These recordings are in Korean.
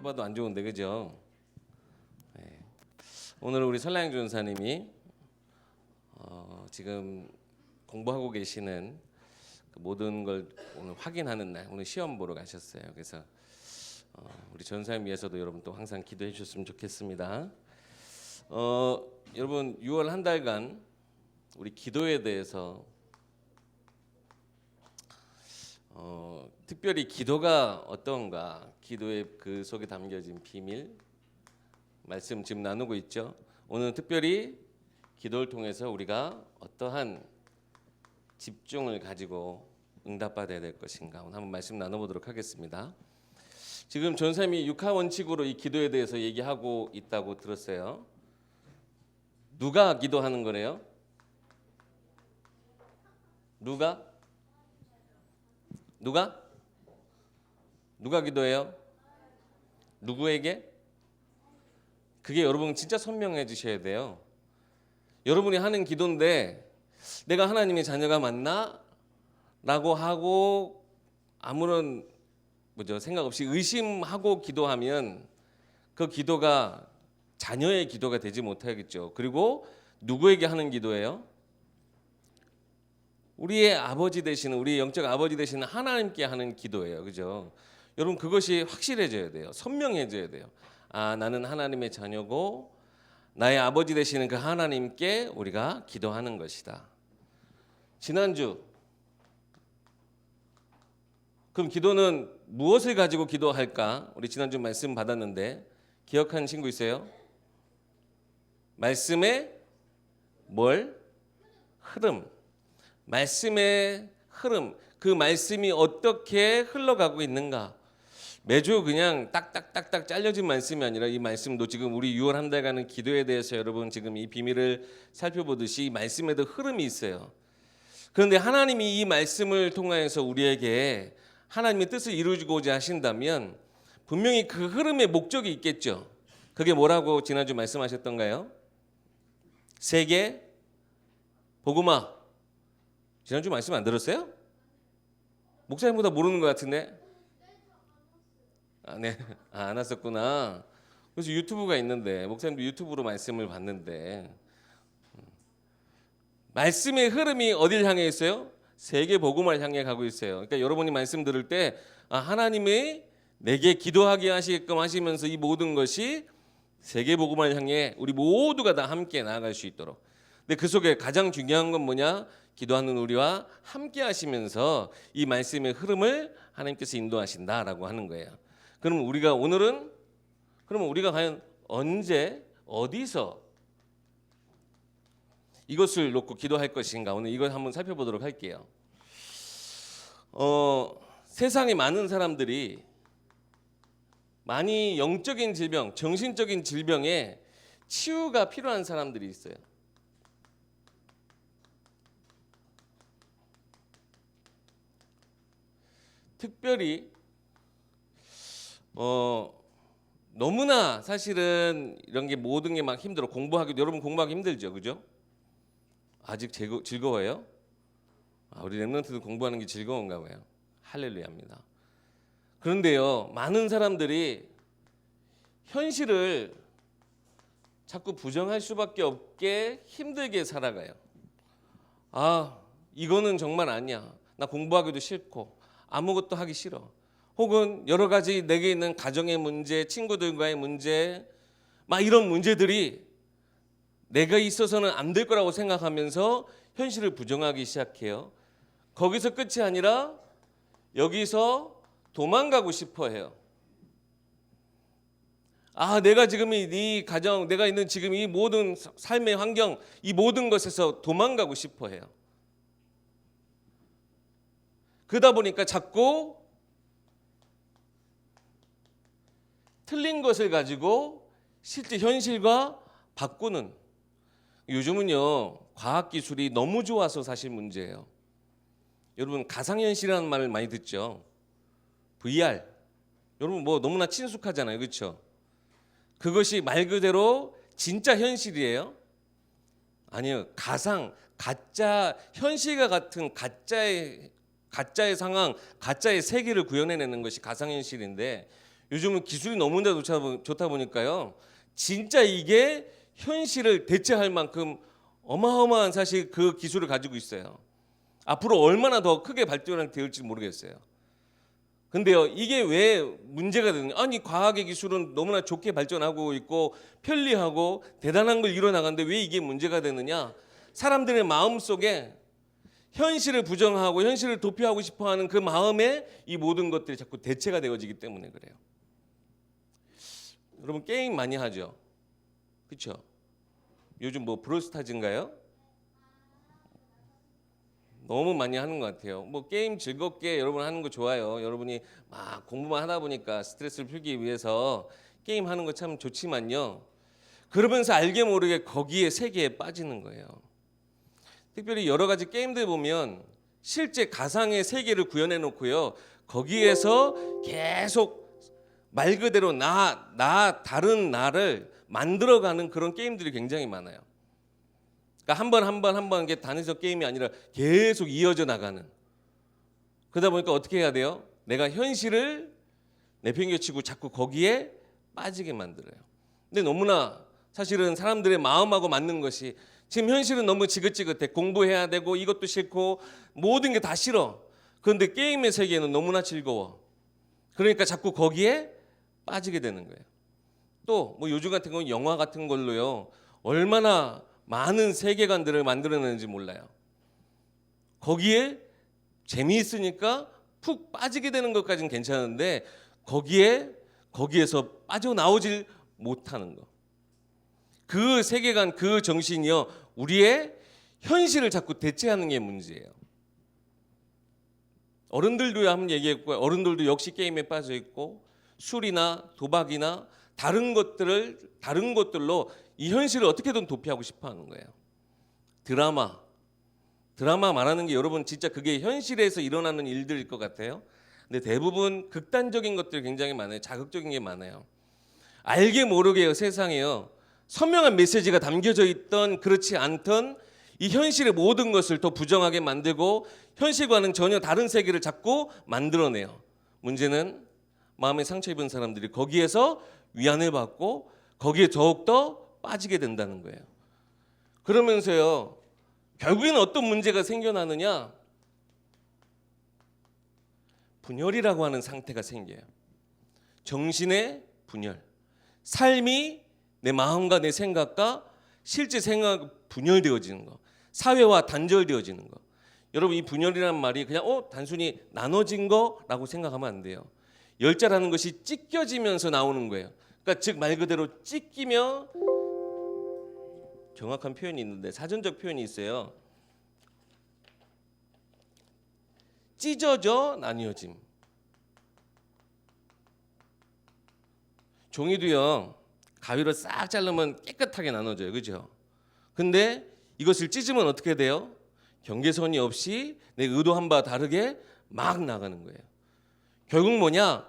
해봐도 안 좋은데 그죠? 네. 오늘 우리 설라영 전사님이 지금 공부하고 계시는 그 모든 걸 오늘 확인하는 날, 오늘 시험 보러 가셨어요. 그래서 우리 전사님 위해서도 여러분 또 항상 기도해 주셨으면 좋겠습니다. 여러분 6월 한 달간 우리 기도에 대해서 특별히 기도가 어떤가, 기도의 그 속에 담겨진 비밀 말씀 지금 나누고 있죠. 오늘 특별히 기도를 통해서 우리가 어떠한 집중을 가지고 응답받아야 될 것인가 오늘 한번 말씀 나눠보도록 하겠습니다. 지금 전사님이 6하 원칙으로 이 기도에 대해서 얘기하고 있다고 들었어요. 누가 기도하는 거래요? 누가 기도해요? 누구에게? 그게 여러분 진짜 선명해 주셔야 돼요. 여러분이 하는 기도인데 내가 하나님의 자녀가 맞나? 라고 하고 아무런 생각 없이 의심하고 기도하면 그 기도가 자녀의 기도가 되지 못하겠죠. 그리고 누구에게 하는 기도예요? 우리의 아버지 되시는, 우리의 영적 아버지 되시는 하나님께 하는 기도예요. 그죠? 여러분 그것이 확실해져야 돼요. 선명해져야 돼요. 아, 나는 하나님의 자녀고 나의 아버지 되시는 그 하나님께 우리가 기도하는 것이다. 지난주 그럼 기도는 무엇을 가지고 기도할까? 우리 지난주 말씀 받았는데 기억하는 친구 있어요? 말씀의 흐름. 말씀의 흐름. 그 말씀이 어떻게 흘러가고 있는가? 매주 그냥 딱딱딱딱 잘려진 말씀이 아니라 이 말씀도 지금 우리 6월 한 달간의 기도에 대해서 여러분 지금 이 비밀을 살펴보듯이 이 말씀에도 흐름이 있어요. 그런데 하나님이 이 말씀을 통하여서 우리에게 하나님의 뜻을 이루고자 하신다면 분명히 그 흐름에 목적이 있겠죠. 그게 뭐라고 지난주 말씀하셨던가요? 세계 복음화. 지난주 말씀 안 들었어요? 목사님보다 모르는 것 같은데? 네. 안 왔었구나. 그래서 유튜브가 있는데 목사님도 유튜브로 말씀을 봤는데 말씀의 흐름이 어딜 향해 있어요? 세계 복음을 향해 가고 있어요. 그러니까 여러분이 말씀 들을 때 하나님이 내게 기도하게 하시게끔 하시면서 이 모든 것이 세계 복음을 향해 우리 모두가 다 함께 나아갈 수 있도록. 근데 그 속에 가장 중요한 건 뭐냐? 기도하는 우리와 함께 하시면서 이 말씀의 흐름을 하나님께서 인도하신다라고 하는 거예요. 그럼 우리가 과연 언제 어디서 이것을 놓고 기도할 것인가? 오늘 이걸 한번 살펴보도록 할게요. 세상에 많은 사람들이 많이 영적인 질병, 정신적인 질병에 치유가 필요한 사람들이 있어요. 특별히 너무나 사실은 이런 게 모든 게 막 힘들어. 공부하기도 여러분 공부하기 힘들죠, 그죠? 아직 즐거워요? 우리 렘넌트도 공부하는 게 즐거운가 봐요. 할렐루야입니다. 그런데요, 많은 사람들이 현실을 자꾸 부정할 수밖에 없게 힘들게 살아가요. 이거는 정말 아니야. 나 공부하기도 싫고 아무것도 하기 싫어. 혹은 여러 가지 내게 있는 가정의 문제, 친구들과의 문제, 막 이런 문제들이 내가 있어서는 안 될 거라고 생각하면서 현실을 부정하기 시작해요. 거기서 끝이 아니라 여기서 도망가고 싶어 해요. 내가 지금 이 가정, 내가 있는 지금 이 모든 삶의 환경, 이 모든 것에서 도망가고 싶어 해요. 그러다 보니까 자꾸 틀린 것을 가지고 실제 현실과 바꾸는, 요즘은요 과학기술이 너무 좋아서 사실 문제예요. 여러분 가상현실이라는 말을 많이 듣죠. VR. 여러분 너무나 친숙하잖아요, 그렇죠? 그것이 말 그대로 진짜 현실이에요? 아니요, 가짜 현실과 같은 가짜의 상황, 가짜의 세계를 구현해내는 것이 가상현실인데 요즘은 기술이 너무나 좋다 보니까요. 진짜 이게 현실을 대체할 만큼 어마어마한 사실 그 기술을 가지고 있어요. 앞으로 얼마나 더 크게 발전될지 모르겠어요. 근데요, 이게 왜 문제가 되느냐? 아니, 과학의 기술은 너무나 좋게 발전하고 있고 편리하고 대단한 걸 이뤄나가는데 왜 이게 문제가 되느냐? 사람들의 마음 속에 현실을 부정하고 현실을 도피하고 싶어하는 그 마음에 이 모든 것들이 자꾸 대체가 되어지기 때문에 그래요. 여러분 게임 많이 하죠? 그렇죠? 요즘 뭐 브롤스타즈인가요? 너무 많이 하는 것 같아요. 뭐 게임 즐겁게 여러분 하는 거 좋아요. 여러분이 막 공부만 하다 보니까 스트레스를 풀기 위해서 게임 하는 거 참 좋지만요. 그러면서 알게 모르게 거기에 세계에 빠지는 거예요. 특별히 여러 가지 게임들 보면 실제 가상의 세계를 구현해 놓고요. 거기에서 계속 말 그대로 다른 나를 만들어가는 그런 게임들이 굉장히 많아요. 그러니까 한 번 이게 단에서 게임이 아니라 계속 이어져 나가는. 그러다 보니까 어떻게 해야 돼요? 내가 현실을 내팽개치고 자꾸 거기에 빠지게 만들어요. 근데 너무나 사실은 사람들의 마음하고 맞는 것이 지금 현실은 너무 지긋지긋해. 공부해야 되고 이것도 싫고 모든 게 다 싫어. 그런데 게임의 세계는 너무나 즐거워. 그러니까 자꾸 거기에 빠지게 되는 거예요. 또 뭐 요즘 같은 경우는 영화 같은 걸로요. 얼마나 많은 세계관들을 만들어내는지 몰라요. 거기에 재미있으니까 푹 빠지게 되는 것까지는 괜찮은데 거기에서 빠져나오질 못하는 거. 그 세계관, 그 정신이요. 우리의 현실을 자꾸 대체하는 게 문제예요. 어른들도 한번 얘기했고 어른들도 역시 게임에 빠져 있고 술이나 도박이나 다른 것들로 이 현실을 어떻게든 도피하고 싶어 하는 거예요. 드라마 말하는 게 여러분 진짜 그게 현실에서 일어나는 일들일 것 같아요. 근데 대부분 극단적인 것들이 굉장히 많아요. 자극적인 게 많아요. 알게 모르게 세상에요. 선명한 메시지가 담겨져 있던 그렇지 않던 이 현실의 모든 것을 더 부정하게 만들고 현실과는 전혀 다른 세계를 자꾸 만들어내요. 문제는 마음에 상처 입은 사람들이 거기에서 위안을 받고 거기에 더욱더 빠지게 된다는 거예요. 그러면서요. 결국에는 어떤 문제가 생겨나느냐? 분열이라고 하는 상태가 생겨요. 정신의 분열. 삶이 내 마음과 내 생각과 실제 생각 분열되어지는 거. 사회와 단절되어지는 거. 여러분 이 분열이라는 말이 그냥 단순히 나눠진 거라고 생각하면 안 돼요. 열자라는 것이 찢겨지면서 나오는 거예요. 그러니까 즉 말 그대로 찢기며 정확한 표현이 있는데 사전적 표현이 있어요. 찢어져 나뉘어짐. 종이도요. 가위로 싹 자르면 깨끗하게 나눠져요. 그죠? 근데 이것을 찢으면 어떻게 돼요? 경계선이 없이 내 의도한 바 다르게 막 나가는 거예요. 결국 뭐냐?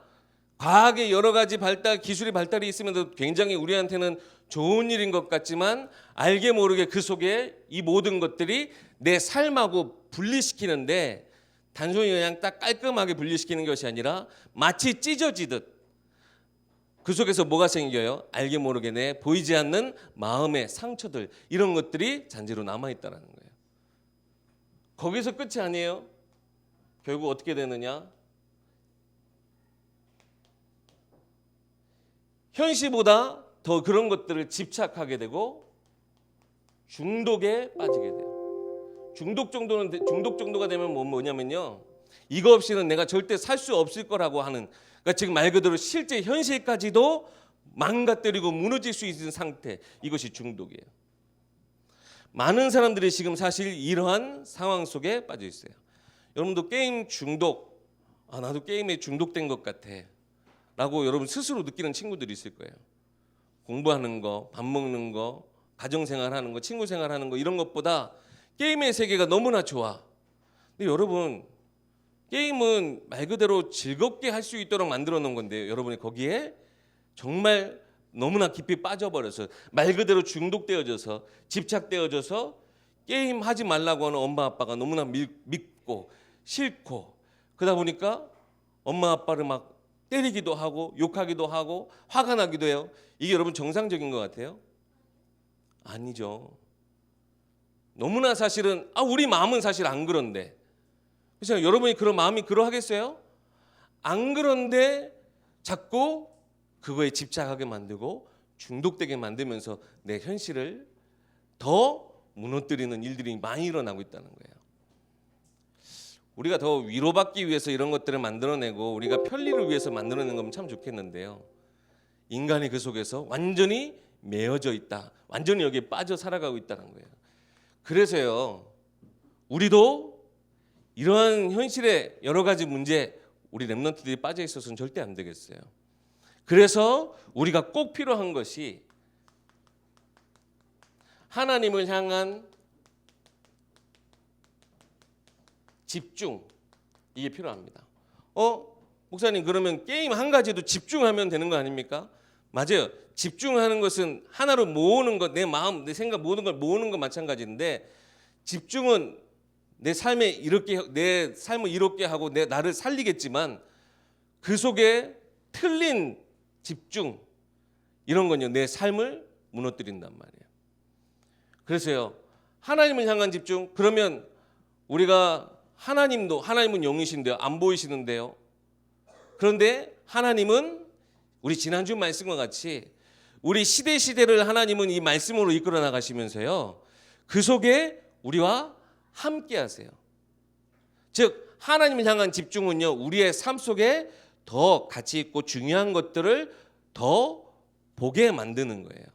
과학의 여러 가지 기술의 발달이 있으면서 굉장히 우리한테는 좋은 일인 것 같지만 알게 모르게 그 속에 이 모든 것들이 내 삶하고 분리시키는데 단순히 그냥 딱 깔끔하게 분리시키는 것이 아니라 마치 찢어지듯 그 속에서 뭐가 생겨요? 알게 모르게 내 보이지 않는 마음의 상처들 이런 것들이 잔재로 남아있다는 거예요. 거기서 끝이 아니에요. 결국 어떻게 되느냐? 현실보다 더 그런 것들을 집착하게 되고 중독에 빠지게 돼요. 중독 정도가 되면 뭐냐면요. 이거 없이는 내가 절대 살 수 없을 거라고 하는 그러니까 지금 말 그대로 실제 현실까지도 망가뜨리고 무너질 수 있는 상태 이것이 중독이에요. 많은 사람들이 지금 사실 이러한 상황 속에 빠져 있어요. 여러분도 게임 중독 나도 게임에 중독된 것 같아 라고 여러분 스스로 느끼는 친구들이 있을 거예요. 공부하는 거, 밥 먹는 거, 가정생활하는 거, 친구생활하는 거 이런 것보다 게임의 세계가 너무나 좋아. 근데 여러분 게임은 말 그대로 즐겁게 할 수 있도록 만들어 놓은 건데요. 여러분이 거기에 정말 너무나 깊이 빠져버려서 말 그대로 중독되어져서 집착되어져서 게임 하지 말라고 하는 엄마 아빠가 너무나 믿고 싫고 그러다 보니까 엄마 아빠를 막 때리기도 하고 욕하기도 하고 화가 나기도 해요. 이게 여러분 정상적인 것 같아요? 아니죠. 너무나 사실은 우리 마음은 사실 안 그런데, 그렇죠? 여러분이 그런 마음이 그러하겠어요? 안 그런데 자꾸 그거에 집착하게 만들고 중독되게 만들면서 내 현실을 더 무너뜨리는 일들이 많이 일어나고 있다는 거예요. 우리가 더 위로받기 위해서 이런 것들을 만들어내고 우리가 편리를 위해서 만들어내는 거면 참 좋겠는데요. 인간이 그 속에서 완전히 매여져 있다. 완전히 여기에 빠져 살아가고 있다는 거예요. 그래서요, 우리도 이러한 현실의 여러 가지 문제, 우리 렘넌트들이 빠져 있어서는 절대 안 되겠어요. 그래서 우리가 꼭 필요한 것이 하나님을 향한 집중, 이게 필요합니다. 목사님, 그러면 게임 한 가지도 집중하면 되는 거 아닙니까? 맞아요. 집중하는 것은 하나로 모으는 것, 내 마음, 내 생각 모든 걸 모으는 것 마찬가지인데, 집중은 내 삶을 이롭게 하고 나를 살리겠지만 그 속에 틀린 집중, 이런 건요, 내 삶을 무너뜨린단 말이에요. 그래서요, 하나님을 향한 집중, 그러면 우리가 하나님은 영이신데요, 안 보이시는데요. 그런데 하나님은 우리 지난주 말씀과 같이 우리 시대를 하나님은 이 말씀으로 이끌어 나가시면서요, 그 속에 우리와 함께 하세요. 즉 하나님을 향한 집중은요, 우리의 삶 속에 더 가치 있고 중요한 것들을 더 보게 만드는 거예요.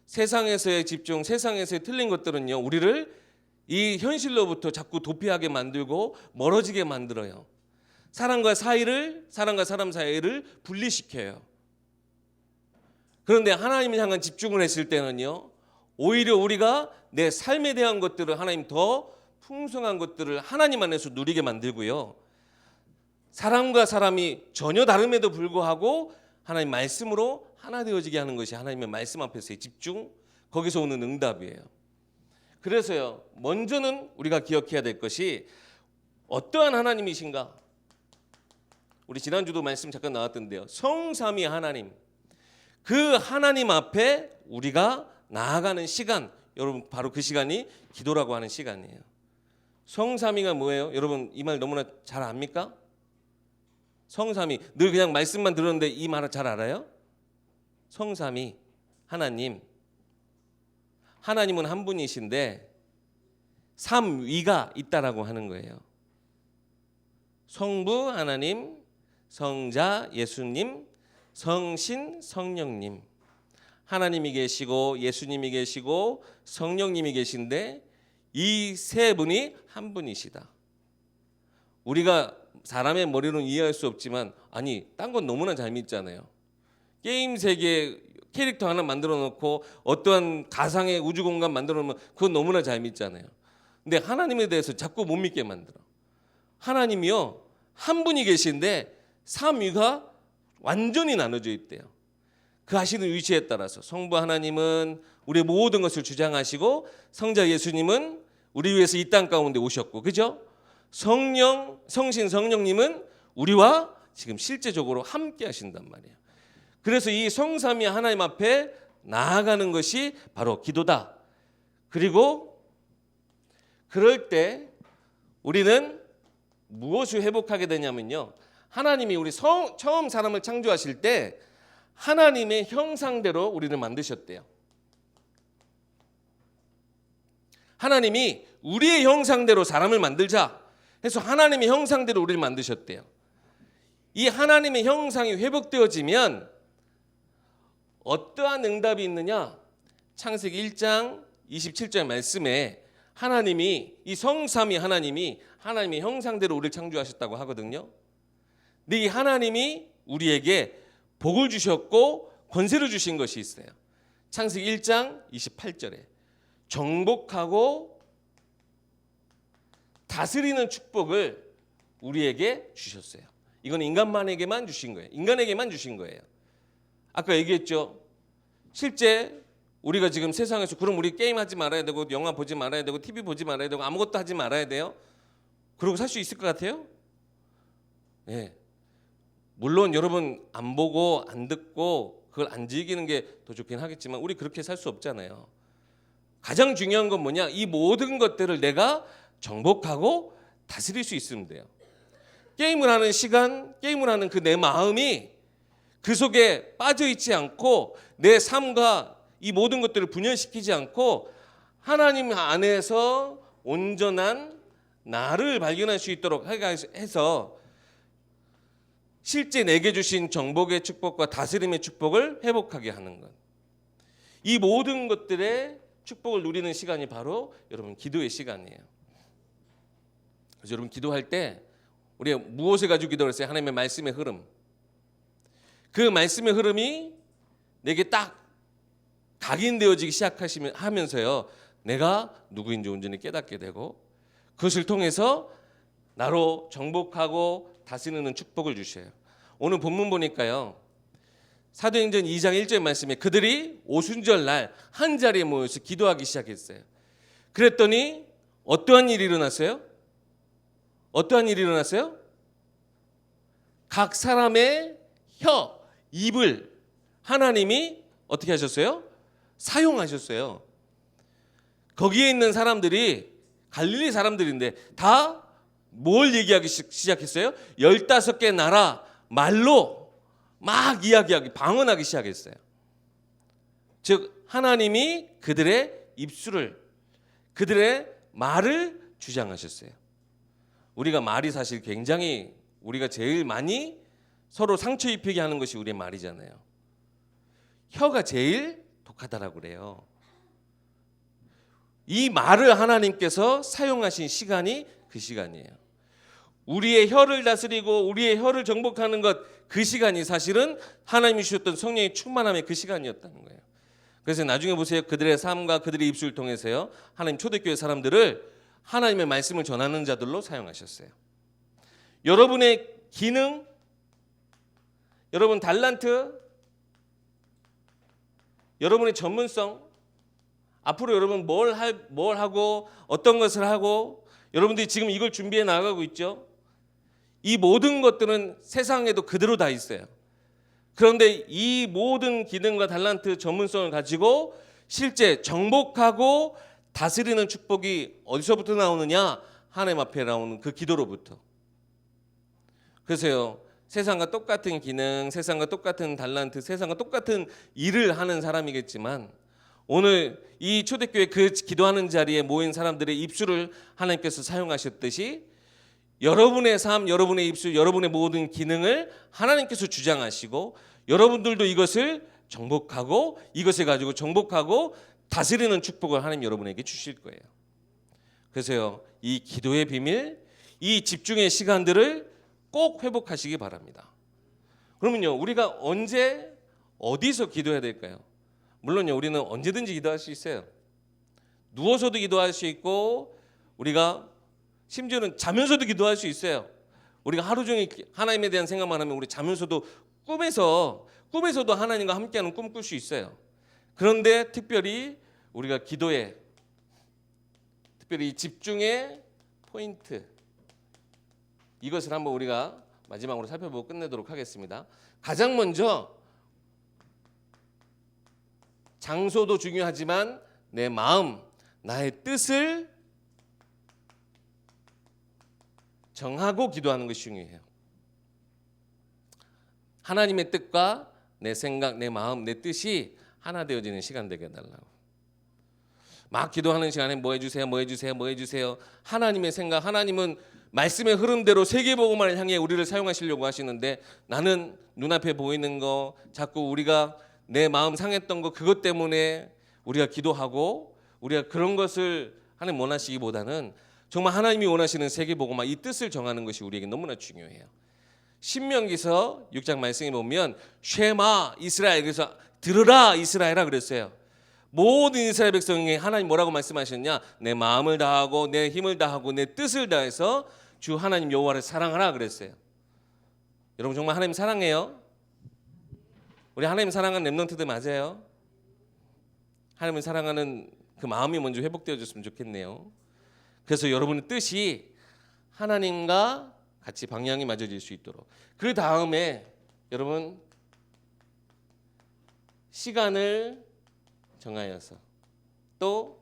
세상에서의 집중, 세상에서의 틀린 것들은요, 우리를 이 현실로부터 자꾸 도피하게 만들고 멀어지게 만들어요. 사람과 사람 사이를 분리시켜요. 그런데 하나님을 향한 집중을 했을 때는요, 오히려 우리가 내 삶에 대한 것들을, 하나님 더 풍성한 것들을 하나님 안에서 누리게 만들고요, 사람과 사람이 전혀 다름에도 불구하고 하나님 말씀으로 하나 되어지게 하는 것이 하나님의 말씀 앞에서의 집중, 거기서 오는 응답이에요. 그래서요, 먼저는 우리가 기억해야 될 것이 어떠한 하나님이신가? 우리 지난주도 말씀 잠깐 나왔던데요, 성삼위 하나님, 그 하나님 앞에 우리가 나아가는 시간, 여러분 바로 그 시간이 기도라고 하는 시간이에요. 성삼위가 뭐예요? 여러분 이 말 너무나 잘 압니까? 성삼위, 늘 그냥 말씀만 들었는데 이 말을 잘 알아요? 성삼위 하나님은 한 분이신데 삼위가 있다라고 하는 거예요. 성부 하나님, 성자 예수님, 성신 성령님, 하나님이 계시고 예수님이 계시고 성령님이 계신데 이 세 분이 한 분이시다. 우리가 사람의 머리로는 이해할 수 없지만, 딴 건 너무나 잘 믿잖아요. 게임 세계 캐릭터 하나 만들어 놓고 어떠한 가상의 우주 공간 만들어 놓으면 그건 너무나 잘 믿잖아요. 근데 하나님에 대해서 자꾸 못 믿게 만들어. 하나님이요, 한 분이 계신데 삼위가 완전히 나눠져 있대요. 그 하시는 위치에 따라서 성부 하나님은 우리의 모든 것을 주장하시고, 성자 예수님은 우리 위해서 이 땅 가운데 오셨고, 그죠? 성신 성령님은 우리와 지금 실제적으로 함께 하신단 말이에요. 그래서 이 성삼위 하나님 앞에 나아가는 것이 바로 기도다. 그리고 그럴 때 우리는 무엇을 회복하게 되냐면요, 하나님이 우리 처음 사람을 창조하실 때 하나님의 형상대로 우리를 만드셨대요. 하나님이 우리의 형상대로 사람을 만들자 해서 하나님의 형상대로 우리를 만드셨대요. 이 하나님의 형상이 회복되어지면 어떠한 응답이 있느냐? 창세기 1장 27절 말씀에 하나님이, 이 성삼위 하나님이 하나님의 형상대로 우리를 창조하셨다고 하거든요. 근데 이 하나님이 우리에게 복을 주셨고 권세를 주신 것이 있어요. 창세기 1장 28절에 정복하고 다스리는 축복을 우리에게 주셨어요. 이건 인간에게만 주신 거예요. 아까 얘기했죠. 실제 우리가 지금 세상에서, 그럼 우리 게임하지 말아야 되고 영화 보지 말아야 되고 TV 보지 말아야 되고 아무것도 하지 말아야 돼요? 그러고 살 수 있을 것 같아요? 네. 물론 여러분 안 보고 안 듣고 그걸 안 즐기는 게 더 좋긴 하겠지만 우리 그렇게 살 수 없잖아요. 가장 중요한 건 뭐냐? 이 모든 것들을 내가 정복하고 다스릴 수 있으면 돼요. 게임을 하는 시간, 게임을 하는 그 내 마음이 그 속에 빠져 있지 않고 내 삶과 이 모든 것들을 분열시키지 않고 하나님 안에서 온전한 나를 발견할 수 있도록 해서 실제 내게 주신 정복의 축복과 다스림의 축복을 회복하게 하는 것. 이 모든 것들의 축복을 누리는 시간이 바로 여러분 기도의 시간이에요. 그래서 여러분 기도할 때 우리가 무엇을 가지고 기도를 했어요? 하나님의 말씀의 흐름. 그 말씀의 흐름이 내게 딱 각인되어지기 시작하면서요. 내가 누구인지 온전히 깨닫게 되고 그것을 통해서 나로 정복하고 다스리는 축복을 주셔요. 오늘 본문 보니까요. 사도행전 2장 1절 말씀에 그들이 오순절 날 한 자리에 모여서 기도하기 시작했어요. 그랬더니 어떠한 일이 일어났어요? 어떠한 일이 일어났어요? 각 사람의 혀, 입을 하나님이 어떻게 하셨어요? 사용하셨어요. 거기에 있는 사람들이 갈릴리 사람들인데 다 뭘 얘기하기 시작했어요? 15개 나라 말로 막 이야기하기, 방언하기 시작했어요. 즉 하나님이 그들의 입술을, 그들의 말을 주장하셨어요. 우리가 말이 사실 굉장히 우리가 제일 많이 서로 상처 입히게 하는 것이 우리의 말이잖아요. 혀가 제일 독하다라고 그래요. 이 말을 하나님께서 사용하신 시간이 그 시간이에요. 우리의 혀를 다스리고 우리의 혀를 정복하는 것, 그 시간이 사실은 하나님이 주셨던 성령의 충만함의 그 시간이었다는 거예요. 그래서 나중에 보세요. 그들의 삶과 그들의 입술을 통해서요. 하나님 초대교회 사람들을 하나님의 말씀을 전하는 자들로 사용하셨어요. 여러분의 기능, 여러분 달란트, 여러분의 전문성, 앞으로 여러분 뭘 하고 어떤 것을 하고 여러분들이 지금 이걸 준비해 나가고 있죠. 이 모든 것들은 세상에도 그대로 다 있어요. 그런데 이 모든 기능과 달란트 전문성을 가지고 실제 정복하고 다스리는 축복이 어디서부터 나오느냐? 하나님 앞에 나오는 그 기도로부터. 그래서요. 세상과 똑같은 기능, 세상과 똑같은 달란트, 세상과 똑같은 일을 하는 사람이겠지만 오늘 이 초대교회 그 기도하는 자리에 모인 사람들의 입술을 하나님께서 사용하셨듯이 여러분의 삶, 여러분의 입술, 여러분의 모든 기능을 하나님께서 주장하시고 여러분들도 이것을 정복하고 이것을 가지고 정복하고 다스리는 축복을 하나님 여러분에게 주실 거예요. 그래서요. 이 기도의 비밀, 이 집중의 시간들을 꼭 회복하시기 바랍니다. 그러면요. 우리가 언제 어디서 기도해야 될까요? 물론요. 우리는 언제든지 기도할 수 있어요. 누워서도 기도할 수 있고 우리가 심지어는 자면서도 기도할 수 있어요. 우리가 하루 종일 하나님에 대한 생각만 하면 우리 자면서도 꿈에서도 하나님과 함께하는 꿈 꿀 수 있어요. 그런데 특별히 우리가 기도에 특별히 집중의 포인트 이것을 한번 우리가 마지막으로 살펴보고 끝내도록 하겠습니다. 가장 먼저 장소도 중요하지만 내 마음, 나의 뜻을 정하고 기도하는 것이 중요해요. 하나님의 뜻과 내 생각, 내 마음, 내 뜻이 하나 되어지는 시간 되게 해달라고. 막 기도하는 시간에 뭐 해주세요, 뭐 해주세요, 뭐 해주세요. 하나님의 생각, 하나님은 말씀의 흐름대로 세계복음화를 향해 우리를 사용하시려고 하시는데 나는 눈앞에 보이는 거 자꾸 우리가 내 마음 상했던 거 그것 때문에 우리가 기도하고 우리가 그런 것을 하나님 원하시기보다는 정말 하나님이 원하시는 세계복음화 이 뜻을 정하는 것이 우리에게 너무나 중요해요. 신명기서 6장 말씀에 보면 쉐마 이스라엘 그래서 들으라 이스라엘아 그랬어요. 모든 이스라엘 백성에게 하나님 뭐라고 말씀하셨냐? 내 마음을 다하고 내 힘을 다하고 내 뜻을 다해서 주 하나님 여호와를 사랑하라 그랬어요. 여러분 정말 하나님 사랑해요? 우리 하나님 사랑하는 렘넌트들 맞아요? 하나님을 사랑하는 그 마음이 먼저 회복되어졌으면 좋겠네요. 그래서 여러분의 뜻이 하나님과 같이 방향이 맞아질 수 있도록 그 다음에 여러분 시간을 정하여서 또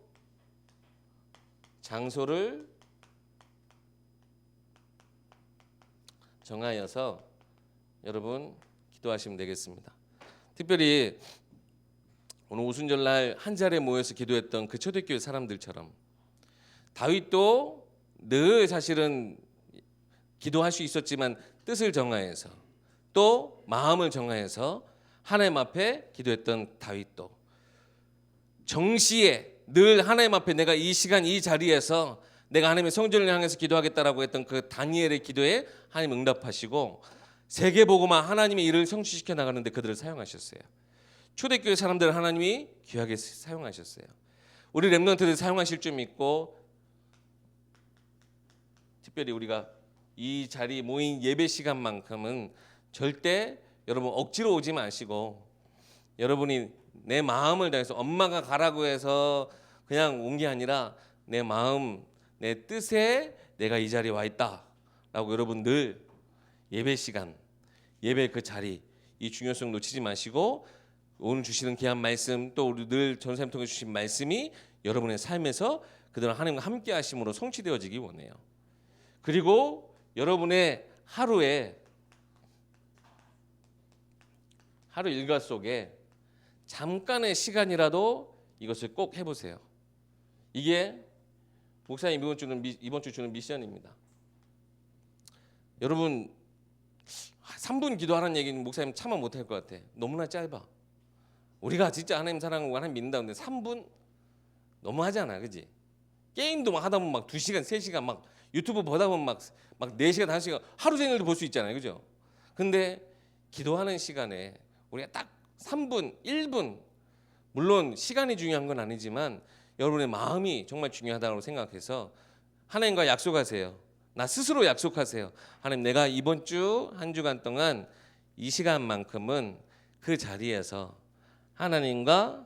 장소를 정하여서 여러분 기도하시면 되겠습니다. 특별히 오늘 오순절날 한 자리에 모여서 기도했던 그 초대교회 사람들처럼 다윗도 늘 사실은 기도할 수 있었지만 뜻을 정하여서 또 마음을 정하여서 하나님 앞에 기도했던 다윗도 정시에 늘 하나님 앞에 내가 이 시간 이 자리에서 내가 하나님의 성전을 향해서 기도하겠다라고 했던 그 다니엘의 기도에 하나님 응답하시고 세계복음화 하나님의 일을 성취시켜 나가는데 그들을 사용하셨어요. 초대교회 사람들을 하나님이 귀하게 사용하셨어요. 우리 렘넌트들 사용하실 줄 믿고 특별히 우리가 이 자리 모인 예배 시간만큼은 절대 여러분 억지로 오지 마시고 여러분이 내 마음을 다해서 엄마가 가라고 해서 그냥 온 게 아니라 내 마음 내 뜻에 내가 이 자리에 와 있다라고 여러분 늘 예배 시간 예배 그 자리 이 중요성 놓치지 마시고 오늘 주시는 귀한 말씀 또 우리 늘 전사님 통해 주신 말씀이 여러분의 삶에서 그들은 하나님과 함께 하심으로 성취되어지기 원해요. 그리고 여러분의 하루 일과 속에 잠깐의 시간이라도 이것을 꼭 해보세요. 이게 목사님 이번 주 주는 미션입니다. 여러분 3분 기도하라는 얘기는 목사님 참아 못할 것 같아. 너무나 짧아. 우리가 진짜 하나님 사랑하고 하나님 믿는다는데 3분 너무 하잖아, 그지? 게임도 막 하다 보면 막 2시간, 3시간 막 유튜브 보다 보면 막 4시간, 5시간 하루 종일도 볼 수 있잖아요, 그죠? 근데 기도하는 시간에 우리가 딱 3분, 1분 물론 시간이 중요한 건 아니지만 여러분의 마음이 정말 중요하다고 생각해서 하나님과 약속하세요. 나 스스로 약속하세요. 하나님 내가 이번 주 한 주간 동안 이 시간만큼은 그 자리에서 하나님과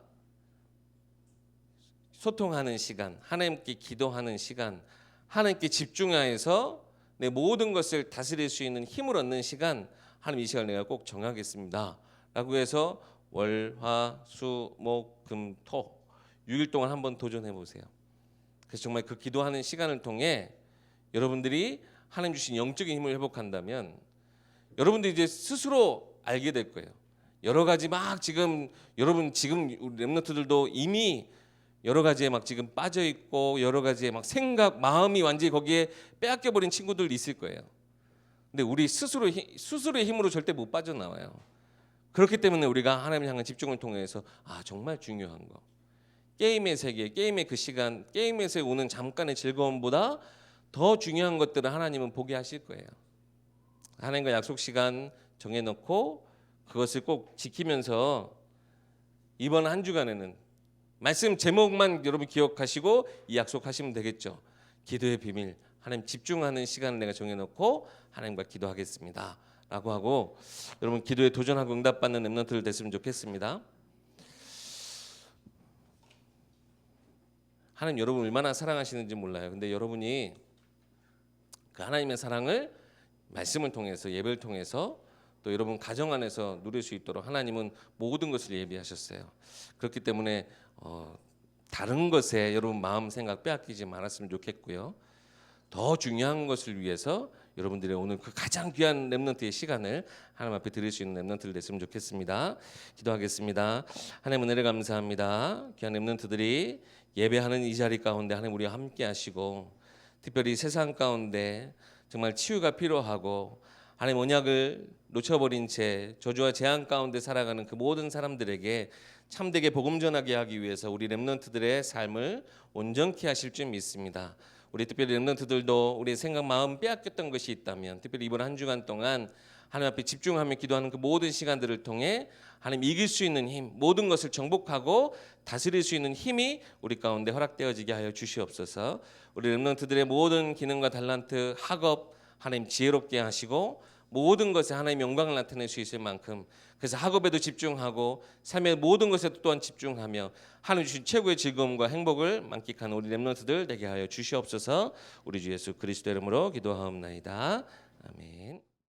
소통하는 시간, 하나님께 기도하는 시간, 하나님께 집중하여서 내 모든 것을 다스릴 수 있는 힘을 얻는 시간, 하나님 이 시간을 내가 꼭 정하겠습니다 라고 해서 월, 화, 수, 목, 금, 토 6일 동안 한번 도전해 보세요. 그래서 정말 그 기도하는 시간을 통해 여러분들이 하나님 주신 영적인 힘을 회복한다면 여러분들이 이제 스스로 알게 될 거예요. 여러 가지 막 지금 여러분 지금 우리 렘넌트들도 이미 여러 가지에 막 지금 빠져 있고 여러 가지에 막 생각 마음이 완전히 거기에 빼앗겨 버린 친구들 있을 거예요. 근데 우리 스스로의 힘으로 절대 못 빠져나와요. 그렇기 때문에 우리가 하나님을 향한 집중을 통해서 정말 중요한 거 게임의 세계, 게임의 그 시간, 게임에서 오는 잠깐의 즐거움보다 더 중요한 것들을 하나님은 보게 하실 거예요. 하나님과 약속 시간 정해놓고 그것을 꼭 지키면서 이번 한 주간에는 말씀 제목만 여러분 기억하시고 이 약속하시면 되겠죠. 기도의 비밀, 하나님 집중하는 시간을 내가 정해놓고 하나님과 기도하겠습니다 라고 하고 여러분 기도에 도전하고 응답받는 렘넌트들 됐으면 좋겠습니다. 하나님 여러분 얼마나 사랑하시는지 몰라요. 근데 여러분이 그 하나님의 사랑을 말씀을 통해서 예배를 통해서 또 여러분 가정 안에서 누릴 수 있도록 하나님은 모든 것을 예비하셨어요. 그렇기 때문에 다른 것에 여러분 마음 생각 빼앗기지 말았으면 좋겠고요. 더 중요한 것을 위해서 여러분들의 오늘 그 가장 귀한 렘넌트의 시간을 하나님 앞에 드릴 수 있는 렘넌트들 됐으면 좋겠습니다. 기도하겠습니다. 하나님 은혜를 감사합니다. 귀한 렘넌트들이 예배하는 이 자리 가운데 하나님 우리와 함께 하시고 특별히 세상 가운데 정말 치유가 필요하고 하나님 언약을 놓쳐버린 채 저주와 재앙 가운데 살아가는 그 모든 사람들에게 참되게 복음 전하게 하기 위해서 우리 렘넌트들의 삶을 온전케 하실 줄 믿습니다. 우리 특별히 렘넌트들도 우리의 생각 마음 빼앗겼던 것이 있다면 특별히 이번 한 주간 동안 하나님 앞에 집중하며 기도하는 그 모든 시간들을 통해 하나님 이길 수 있는 힘 모든 것을 정복하고 다스릴 수 있는 힘이 우리 가운데 허락되어지게 하여 주시옵소서. 우리 렘넌트들의 모든 기능과 달란트 학업 하나님 지혜롭게 하시고 모든 것에 하나님 영광을 나타낼 수 있을 만큼 그래서 학업에도 집중하고 삶의 모든 것에 또한 집중하며 하나님 주신 최고의 즐거움과 행복을 만끽하는 우리 렘넌트들 되게 하여 주시옵소서. 우리 주 예수 그리스도 이름으로 기도하옵나이다. 아멘.